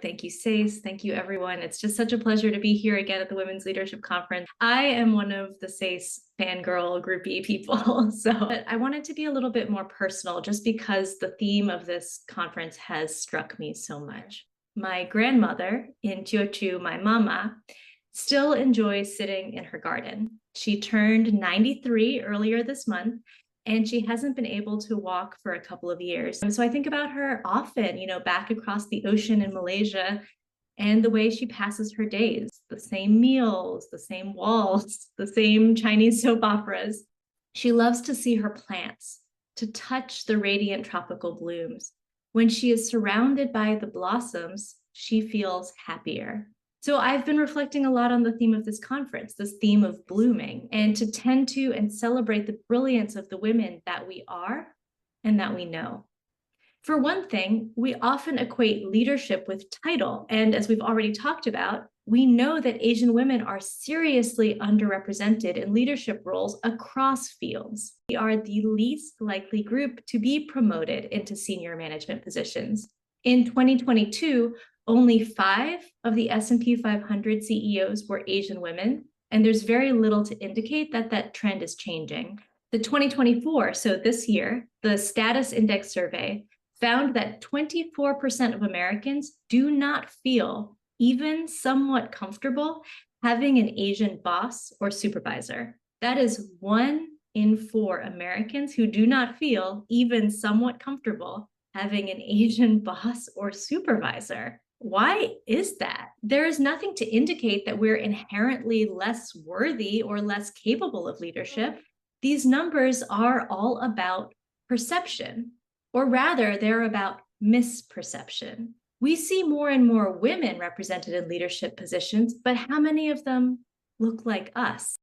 Thank you, SASE. Thank you, everyone. It's just such a pleasure to be here again at the Women's Leadership Conference. I am one of the SASE fangirl groupie people. So I wanted to be a little bit more personal just because the theme of this conference has struck me so much. My grandmother in Teochew, my mama, still enjoys sitting in her garden. She turned 93 earlier this month, and she hasn't been able to walk for a couple of years. So I think about her often, back across the ocean in Malaysia, and the way she passes her days, the same meals, the same walls, the same Chinese soap operas. She loves to see her plants, to touch the radiant tropical blooms. When she is surrounded by the blossoms, she feels happier. So I've been reflecting a lot on the theme of this conference, this theme of blooming, and to tend to and celebrate the brilliance of the women that we are and that we know. For one thing, we often equate leadership with title. And as we've already talked about, we know that Asian women are seriously underrepresented in leadership roles across fields. We are the least likely group to be promoted into senior management positions. In 2022, only 5 of the S&P 500 CEOs were Asian women, and there's very little to indicate that that trend is changing. The 2024, so this year, the Status Index survey found that 24% of Americans do not feel even somewhat comfortable having an Asian boss or supervisor. That is 1 in 4 Americans who do not feel even somewhat comfortable having an Asian boss or supervisor. Why is that? There is nothing to indicate that we're inherently less worthy or less capable of leadership. These numbers are all about perception, or rather, they're about misperception. We see more and more women represented in leadership positions, but how many of them look like us?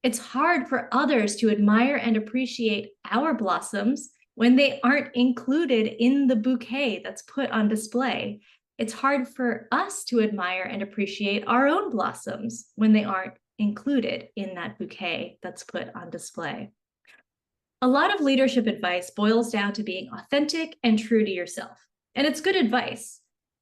It's hard for others to admire and appreciate our blossoms when they aren't included in the bouquet that's put on display. It's hard for us to admire and appreciate our own blossoms when they aren't included in that bouquet that's put on display. A lot of leadership advice boils down to being authentic and true to yourself. And it's good advice,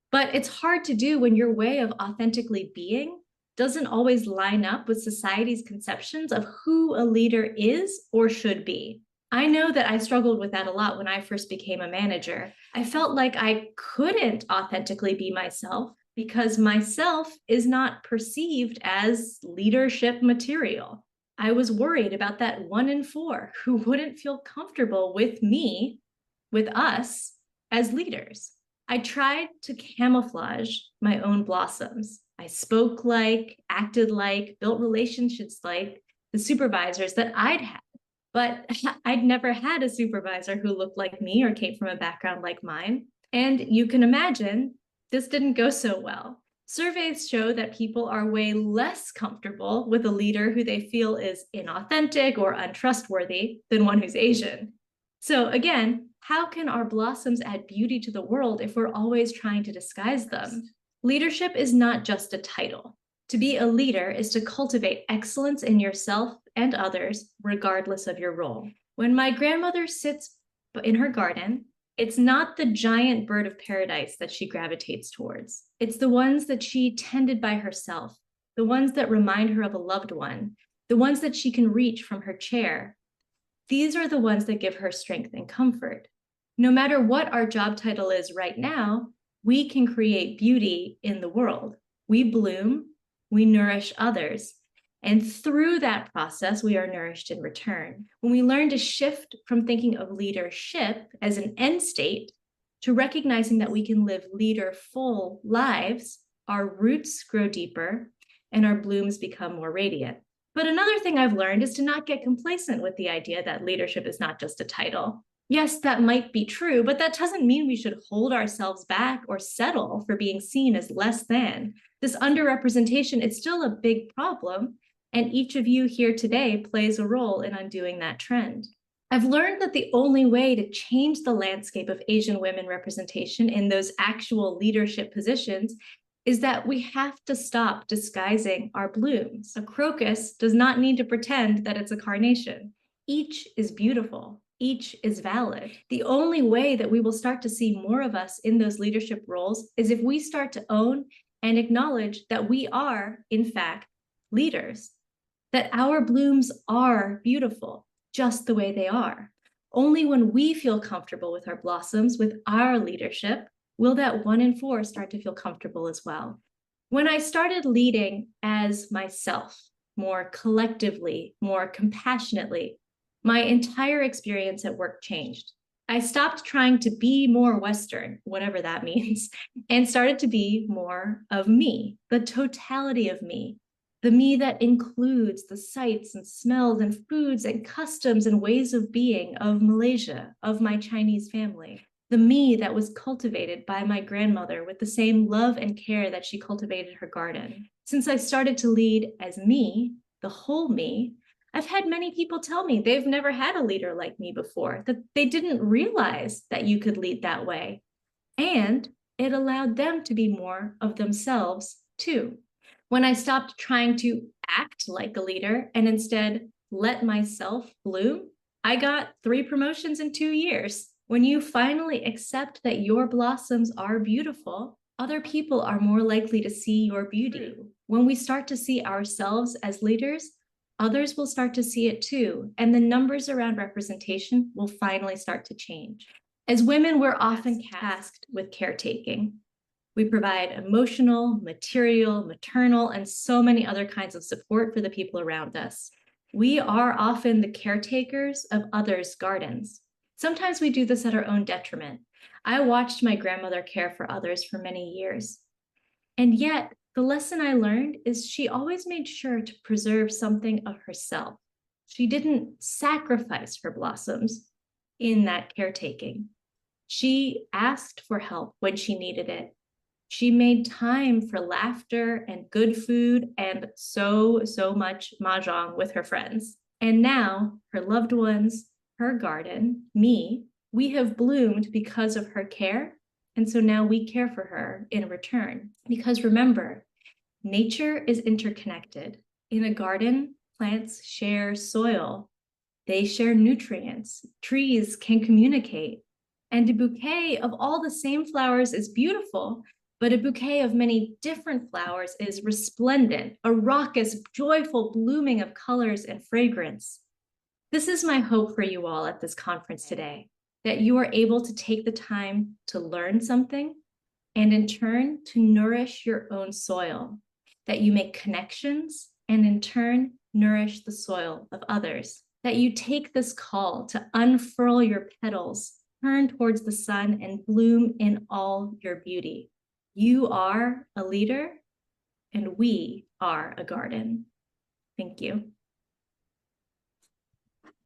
but it's hard to do when your way of authentically being doesn't always line up with society's conceptions of who a leader is or should be. I know that I struggled with that a lot when I first became a manager. I felt like I couldn't authentically be myself because myself is not perceived as leadership material. I was worried about that 1 in 4 who wouldn't feel comfortable with me, with us, as leaders. I tried to camouflage my own blossoms. I spoke like, acted like, built relationships like the supervisors that I'd had. But I'd never had a supervisor who looked like me or came from a background like mine. And you can imagine this didn't go so well. Surveys show that people are way less comfortable with a leader who they feel is inauthentic or untrustworthy than one who's Asian. So again, how can our blossoms add beauty to the world if we're always trying to disguise them? Leadership is not just a title. To be a leader is to cultivate excellence in yourself and others, regardless of your role. When my grandmother sits in her garden, it's not the giant bird of paradise that she gravitates towards. It's the ones that she tended by herself, the ones that remind her of a loved one, the ones that she can reach from her chair. These are the ones that give her strength and comfort. No matter what our job title is right now, we can create beauty in the world. We bloom, we nourish others, and through that process, we are nourished in return. When we learn to shift from thinking of leadership as an end state to recognizing that we can live leaderful lives, our roots grow deeper and our blooms become more radiant. But another thing I've learned is to not get complacent with the idea that leadership is not just a title. Yes, that might be true, but that doesn't mean we should hold ourselves back or settle for being seen as less than. This underrepresentation, it's still a big problem, and each of you here today plays a role in undoing that trend. I've learned that the only way to change the landscape of Asian women representation in those actual leadership positions is that we have to stop disguising our blooms. A crocus does not need to pretend that it's a carnation. Each is beautiful. Each is valid. The only way that we will start to see more of us in those leadership roles is if we start to own and acknowledge that we are, in fact, leaders, that our blooms are beautiful just the way they are. Only when we feel comfortable with our blossoms, with our leadership, will that 1 in 4 start to feel comfortable as well. When I started leading as myself, more collectively, more compassionately, my entire experience at work changed. I stopped trying to be more Western, whatever that means, and started to be more of me, the totality of me, the me that includes the sights and smells and foods and customs and ways of being of Malaysia, of my Chinese family, the me that was cultivated by my grandmother with the same love and care that she cultivated her garden. Since I started to lead as me, the whole me, I've had many people tell me they've never had a leader like me before, that they didn't realize that you could lead that way. And it allowed them to be more of themselves too. When I stopped trying to act like a leader and instead let myself bloom, I got 3 promotions in 2 years. When you finally accept that your blossoms are beautiful, other people are more likely to see your beauty. When we start to see ourselves as leaders, others will start to see it too, and the numbers around representation will finally start to change. As women, we're often tasked with caretaking. We provide emotional, material, maternal, and so many other kinds of support for the people around us. We are often the caretakers of others' gardens. Sometimes we do this at our own detriment. I watched my grandmother care for others for many years. And yet, the lesson I learned is she always made sure to preserve something of herself. She didn't sacrifice her blossoms in that caretaking. She asked for help when she needed it. She made time for laughter and good food and so much mahjong with her friends. And now her loved ones, her garden, me, we have bloomed because of her care. And so now we care for her in return. Because remember, nature is interconnected. In a garden, plants share soil. They share nutrients. Trees can communicate. And a bouquet of all the same flowers is beautiful, but a bouquet of many different flowers is resplendent, a raucous, joyful blooming of colors and fragrance. This is my hope for you all at this conference today, that you are able to take the time to learn something and in turn to nourish your own soil, that you make connections and in turn nourish the soil of others, that you take this call to unfurl your petals, turn towards the sun and bloom in all your beauty. You are a leader and we are a garden. Thank you.